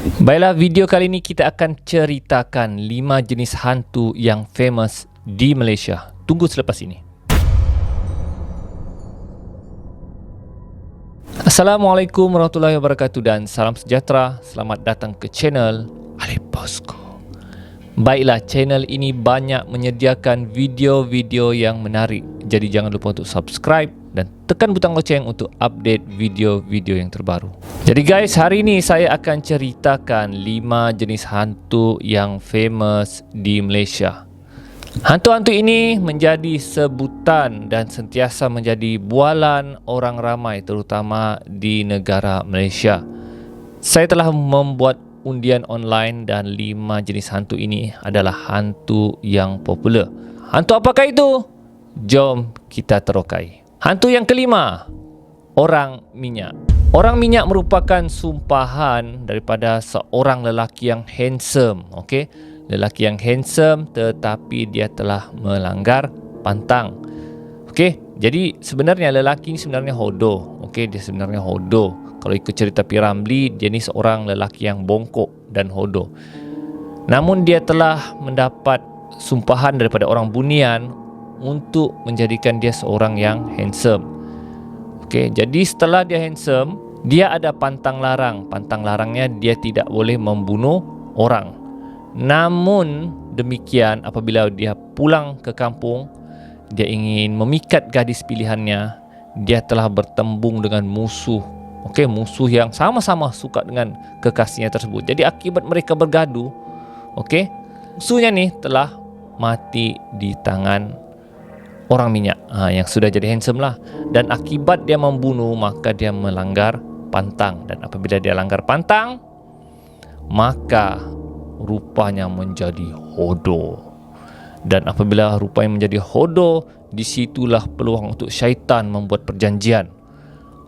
Baiklah, video kali ini kita akan ceritakan 5 jenis hantu yang famous di Malaysia. Tunggu selepas ini. Assalamualaikum warahmatullahi wabarakatuh dan salam sejahtera. Selamat datang ke channel Alif Bosco. Baiklah, channel ini banyak menyediakan video-video yang menarik. Jadi jangan lupa untuk subscribe dan tekan butang loceng untuk update video-video yang terbaru. Jadi guys, hari ini saya akan ceritakan 5 jenis hantu yang famous di Malaysia. Hantu-hantu ini menjadi sebutan dan sentiasa menjadi bualan orang ramai, terutama di negara Malaysia. Saya telah membuat undian online dan 5 jenis hantu ini adalah hantu yang popular. Hantu apakah itu? Jom kita terokai. Hantu yang kelima, orang minyak. Orang minyak merupakan sumpahan daripada seorang lelaki yang handsome, okey? Lelaki yang handsome tetapi dia telah melanggar pantang. Okey, jadi sebenarnya lelaki ini sebenarnya hodoh. Okey, dia sebenarnya hodoh. Kalau ikut cerita P. Ramlee, dia ni seorang lelaki yang bongkok dan hodoh. Namun dia telah mendapat sumpahan daripada orang bunian untuk menjadikan dia seorang yang handsome. Okey, jadi setelah dia handsome, dia ada pantang larang. Pantang larangnya dia tidak boleh membunuh orang. Namun demikian, apabila dia pulang ke kampung, dia ingin memikat gadis pilihannya, dia telah bertembung dengan musuh. Okey, musuh yang sama-sama suka dengan kekasihnya tersebut. Jadi akibat mereka bergaduh, okey, musuhnya ni telah mati di tangan orang minyak yang sudah jadi handsome lah. Dan akibat dia membunuh, maka dia melanggar pantang. Dan apabila dia langgar pantang, maka rupanya menjadi hodoh. Dan apabila rupanya menjadi hodoh, disitulah peluang untuk syaitan membuat perjanjian.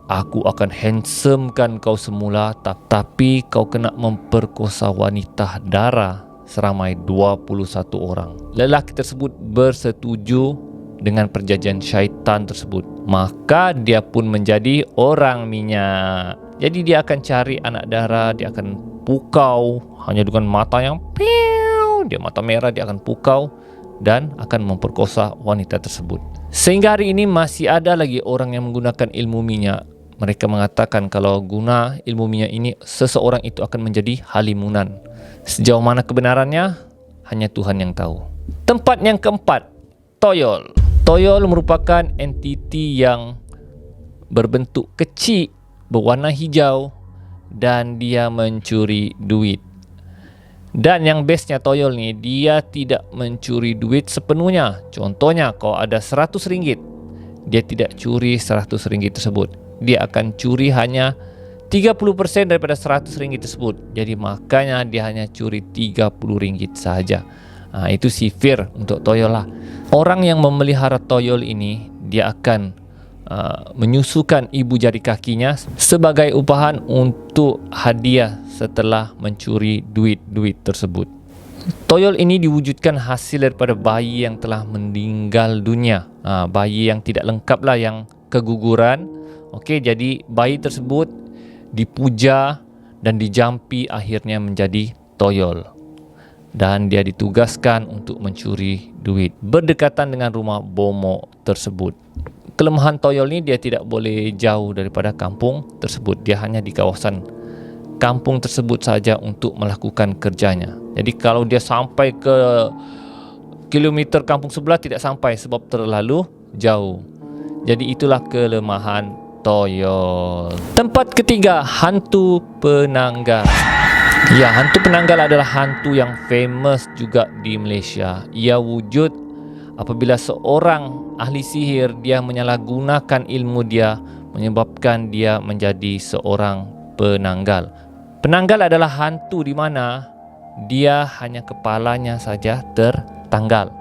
Aku akan handsomekan kau semula, tapi kau kena memperkosa wanita dara seramai 21 orang. Lelaki tersebut bersetuju dengan perjanjian syaitan tersebut. Maka dia pun menjadi orang minyak. Jadi dia akan cari anak dara, dia akan pukau hanya dengan mata yang piu, dia mata merah, dia akan pukau dan akan memperkosa wanita tersebut. Sehingga hari ini masih ada lagi orang yang menggunakan ilmu minyak. Mereka mengatakan kalau guna ilmu minyak ini, seseorang itu akan menjadi halimunan. Sejauh mana kebenarannya, hanya Tuhan yang tahu. Tempat yang keempat, toyol. Toyol merupakan entiti yang berbentuk kecil, berwarna hijau dan dia mencuri duit. Dan yang bestnya toyol ni, dia tidak mencuri duit sepenuhnya. Contohnya, kalau ada RM100, dia tidak curi RM100 tersebut. Dia akan curi hanya 30% daripada RM100 tersebut. Jadi makanya dia hanya curi RM30 sahaja. Itu sifir untuk toyol lah. Orang yang memelihara toyol ini, dia akan menyusukan ibu jari kakinya sebagai upahan untuk hadiah setelah mencuri duit-duit tersebut. Toyol ini diwujudkan hasil daripada bayi yang telah meninggal dunia. Bayi yang tidak lengkap lah, yang keguguran. Okey, jadi bayi tersebut dipuja dan dijampi, akhirnya menjadi toyol. Dan dia ditugaskan untuk mencuri duit berdekatan dengan rumah bomo tersebut. Kelemahan toyol ni, dia tidak boleh jauh daripada kampung tersebut. Dia hanya di kawasan kampung tersebut saja untuk melakukan kerjanya. Jadi kalau dia sampai ke kilometer kampung sebelah, tidak sampai sebab terlalu jauh. Jadi itulah kelemahan toyol. Tempat ketiga, hantu penanggal. Ya, hantu penanggal adalah hantu yang famous juga di Malaysia. Ia wujud apabila seorang ahli sihir, dia menyalahgunakan ilmu dia, menyebabkan dia menjadi seorang penanggal. Penanggal adalah hantu di mana dia hanya kepalanya saja tertanggal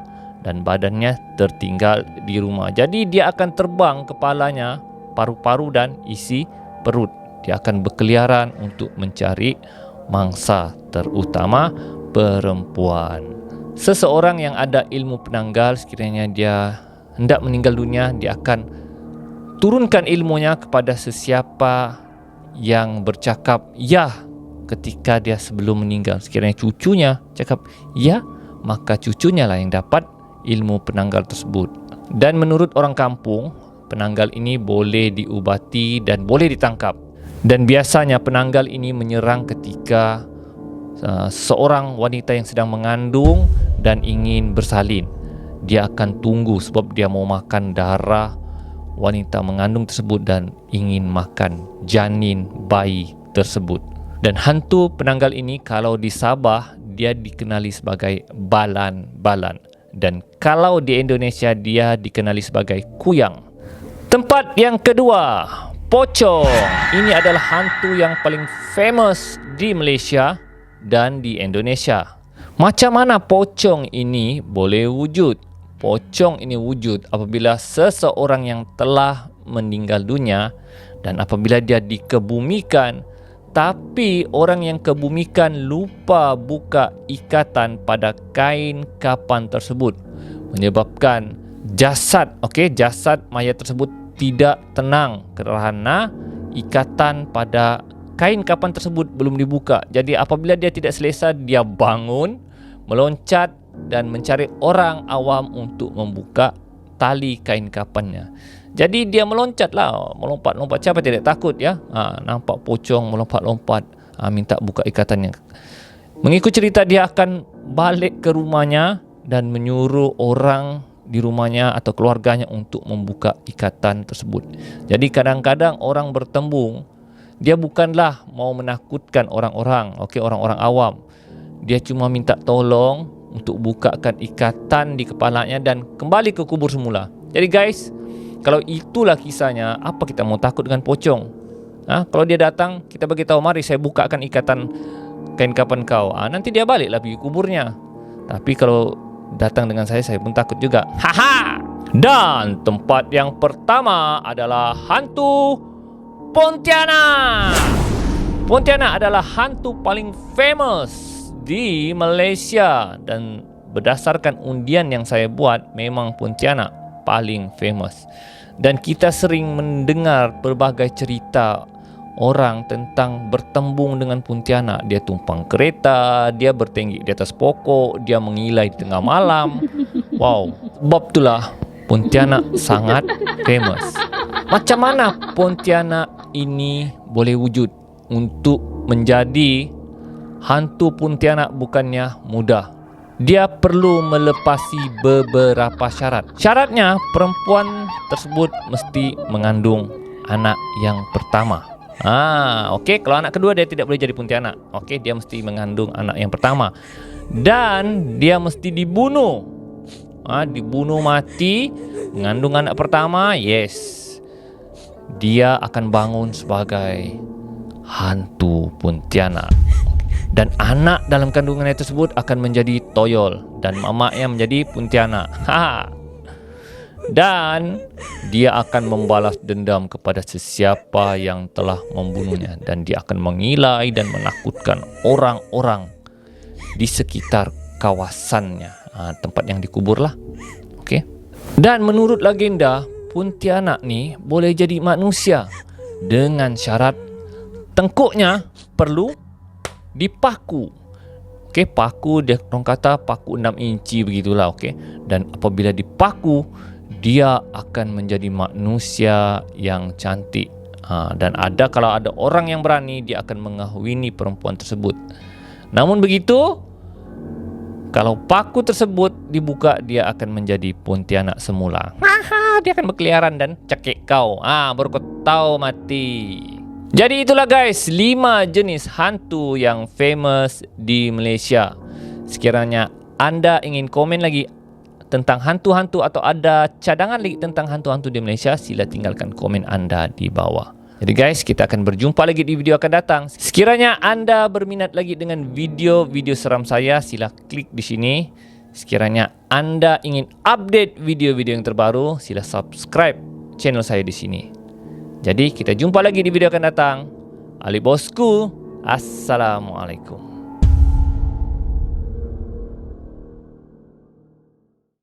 dan badannya tertinggal di rumah. Jadi dia akan terbang kepalanya, paru-paru dan isi perut. Dia akan berkeliaran untuk mencari mangsa, terutama perempuan. Seseorang yang ada ilmu penanggal, sekiranya dia hendak meninggal dunia, dia akan turunkan ilmunya kepada sesiapa yang bercakap, ya, ketika dia sebelum meninggal. Sekiranya cucunya cakap ya, maka cucunya lah yang dapat ilmu penanggal tersebut. Dan menurut orang kampung, penanggal ini boleh diubati dan boleh ditangkap. Dan biasanya penanggal ini menyerang ketika seorang wanita yang sedang mengandung dan ingin bersalin. Dia akan tunggu sebab dia mau makan darah wanita mengandung tersebut dan ingin makan janin bayi tersebut. Dan hantu penanggal ini kalau di Sabah dia dikenali sebagai balan-balan, dan kalau di Indonesia dia dikenali sebagai kuyang. Tempat yang kedua, pocong. Ini adalah hantu yang paling famous di Malaysia dan di Indonesia. Macam mana pocong ini boleh wujud? Pocong ini wujud apabila seseorang yang telah meninggal dunia dan apabila dia dikebumikan, tapi orang yang kebumikan lupa buka ikatan pada kain kapan tersebut, menyebabkan jasad mayat tersebut tidak tenang kerana ikatan pada kain kapan tersebut belum dibuka. Jadi apabila dia tidak selesa, dia bangun, meloncat dan mencari orang awam untuk membuka tali kain kapannya. Jadi dia meloncat, siapa tidak takut ya? Nampak pocong melompat-lompat, minta buka ikatannya. Mengikut cerita, dia akan balik ke rumahnya dan menyuruh orang di rumahnya atau keluarganya untuk membuka ikatan tersebut. Jadi kadang-kadang orang bertembung, dia bukanlah mau menakutkan orang-orang, orang-orang awam. Dia cuma minta tolong untuk bukakan ikatan di kepalanya dan kembali ke kubur semula. Jadi guys, kalau itulah kisahnya, apa kita mau takut dengan pocong? Kalau dia datang, kita bagi tahu, mari saya bukakan ikatan kain kapan kau. Nanti dia baliklah pergi kuburnya. Tapi kalau datang dengan saya pun takut juga. Haha. Dan tempat yang pertama adalah hantu Pontianak. Pontianak adalah hantu paling famous di Malaysia, dan berdasarkan undian yang saya buat, memang Pontianak paling famous. Dan kita sering mendengar berbagai cerita orang tentang bertembung dengan Pontianak. Dia tumpang kereta, dia bertinggi di atas pokok, dia mengilai di tengah malam. Wow, sebab itulah Pontianak sangat famous. Macam mana Pontianak ini boleh wujud? Untuk menjadi hantu Pontianak bukannya mudah. Dia perlu melepasi beberapa syarat. Syaratnya, perempuan tersebut mesti mengandung anak yang pertama. Kalau anak kedua dia tidak boleh jadi Pontianak. Dia mesti mengandung anak yang pertama. Dan dia mesti dibunuh. Dibunuh mati, mengandung anak pertama, yes. Dia akan bangun sebagai hantu Pontianak. Dan anak dalam kandungannya tersebut akan menjadi toyol dan mamaknya menjadi Pontianak. Dan dia akan membalas dendam kepada sesiapa yang telah membunuhnya, dan dia akan mengilai dan menakutkan orang-orang di sekitar kawasannya, tempat yang dikuburlah. Dan menurut legenda, Pontianak ni boleh jadi manusia dengan syarat tengkuknya perlu dipaku. Paku dia orang kata paku 6 inci begitulah. Dan apabila dipaku, dia akan menjadi manusia yang cantik. Dan kalau ada orang yang berani, dia akan mengahwini perempuan tersebut. Namun begitu, kalau paku tersebut dibuka, dia akan menjadi Pontianak semula. Dia akan berkeliaran dan cekik kau. Baru kau tahu mati. Jadi itulah guys, 5 jenis hantu yang famous di Malaysia. Sekiranya anda ingin komen lagi tentang hantu-hantu atau ada cadangan lagi tentang hantu-hantu di Malaysia, sila tinggalkan komen anda di bawah. Jadi guys, kita akan berjumpa lagi di video akan datang. Sekiranya anda berminat lagi dengan video-video seram saya, sila klik di sini. Sekiranya anda ingin update video-video yang terbaru, sila subscribe channel saya di sini. Jadi kita jumpa lagi di video akan datang. Ali Bosku, Assalamualaikum.